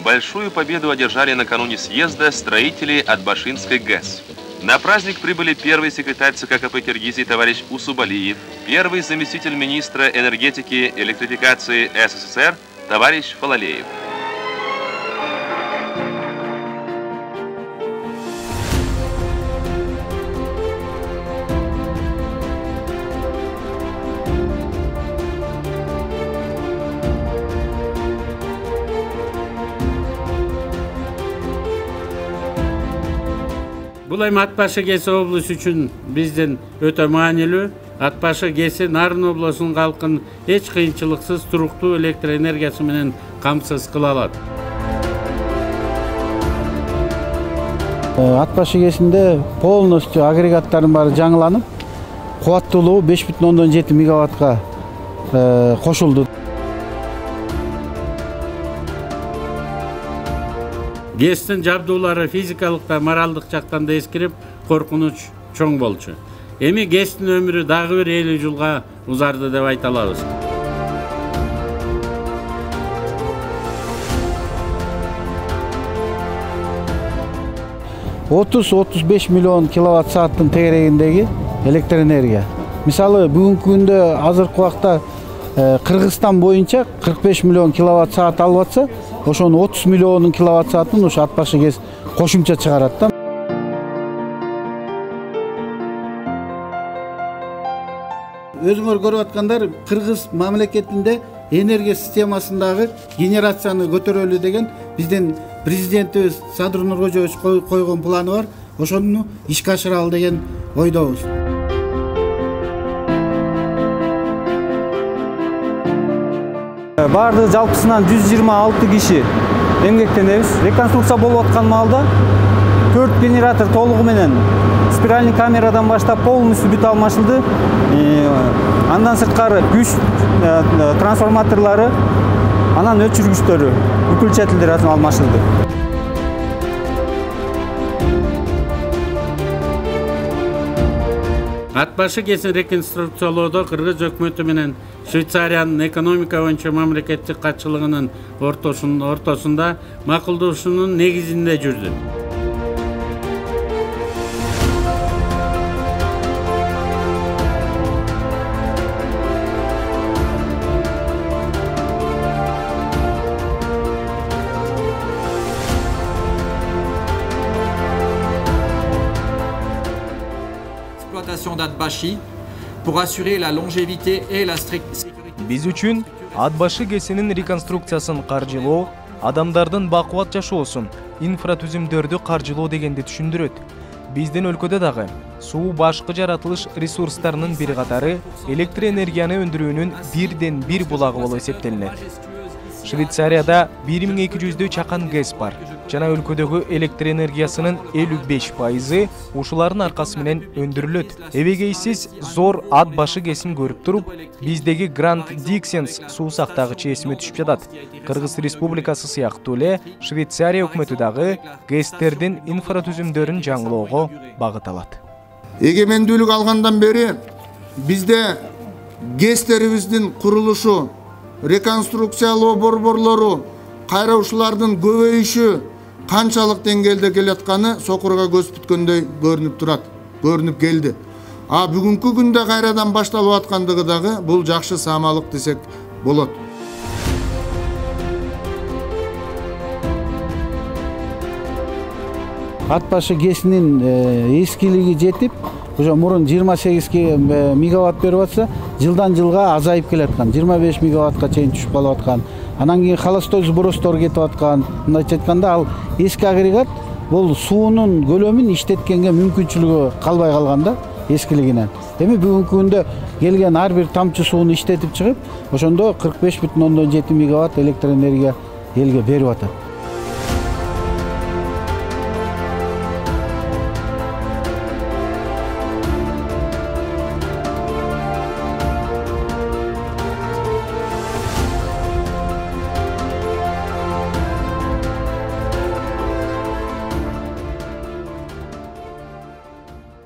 Большую победу одержали накануне съезда строители Атбашинской ГЭС. На праздник прибыли первый секретарь ЦК КП Киргизии товарищ Усубалиев, первый заместитель министра энергетики и электрификации СССР товарищ Фалалеев. Бұл эми Ат Башы ГЭС облусу үчүн бизден өтө маанилүү. Ат Башы ГЭСи Нарын облусунун калкын эч кыйынчылыксыз туруктуу электр энергиясы менен камсыз кыла алат. Ат Башы ГЭСинде полностью агрегаттардын баары жаңыланып, кубаттуулугу 5,7 мегаваттка кошулду. ГЭСтин жабдуулары физикалык да моралдык жактан да эскирип, коркунуч чоң болчу. Эми ГЭСтин өмүрү дагы бир 50 жылга узарды деп айта алабыз. $30-35 миллион киловатт сааттын тегерегиндеги электр энергия. Мисалы бүгүнкү күндө азыркы убакта Кыргызстан боюнча 45 миллион киловатт саат алып атса, ошонун 30 миллион киловатт саатын ушу Ат Башы ГЭС кошумча чыгарат да. Өзүңөр көрүп аткандар, Кыргыз мамлекетинде энергия системасындагы генерацияны көтөрөлү деген биздин президентибиз Садыр Нуркожоевич койгон планы бар. Ошону ишке ашыралы деген ойдобуз. Барды жалпысынан 126 киши эмгектенебиз. Реконструкция болуп аткан маалда 4 генератор толугу менен спиральный камерадан баштап полностью бүт алмашылды. Андан сырткары күч трансформаторлары, анан өчүргүчтөрү, выключательдер алмашылды. Ат Башы ГЭСин реконструкциялоодо Кыргыз өкмөтү менен Швейцариянын экономика боюнча мамлекеттик катчылыгынын ортосунда макулдашуунун негизинде жүрдү. d'At Bashi pour assurer la longévité et la sécurité. Биз үчүн Ат Башы ГЭСинин реконструкциясын каржылоо, адамдардын бакубат жашоосун, инфратүзүмдөрдү каржылоо дегенди түшүндүрөт. Биздин өлкөдө дагы суу башкы жаратылыш ресурстарынын бир катары электр энергияны өндүрүүнүн бирден бир булагы болуп эсептелинет. Швейцарияда 1200 чакан ГЭС бар. Жана өлкөдөгү электр энергиясынын 55% ушулардын аркасы менен өндүрүлөт. Эбегейсиз зор Ат Башы ГЭСин көрүп туруп, биздеги Гранд Диксенс суу сактагычы эсиме түшүп жатат. Кыргыз Республикасы сыяктуу эле Швейцария өкмөтү дагы ГЭСтердин инфратүзүмдөрүн жаңылоого багыт алат. Эгемендүүлүк алгандан бери бизде ГЭСтерибиздин курулушу, реконструкциялоо борборлору, кайраушулардын көбөйүшү канчалык деңгээлде келатканы сокурга көз бүткөндөй көрүнүп келди. Бүгүнкү күндө кайрадан башталып аткандыгы дагы бул жакшы саамалык десек болот. Ат Башы ГЭСинин эскилиги жетип, уже мурун 28 мегаватт берип атса, жылдан жылга азайып келаткан, 25 мегаваттка чейин түшүп калып аткан. Анан кийин холостой сбростор кетип аткан. Мындайча айтканда, ал эски агрегат бул суунун көлөмүн иштеткенге мүмкүнчүлүгү калбай калган да, эскилигинен. Эми бүгүнкү күндө келген ар бир тамчы сууну иштетип чыгып, ошондо 45,7 мегаватт электр энергия элге берип атат.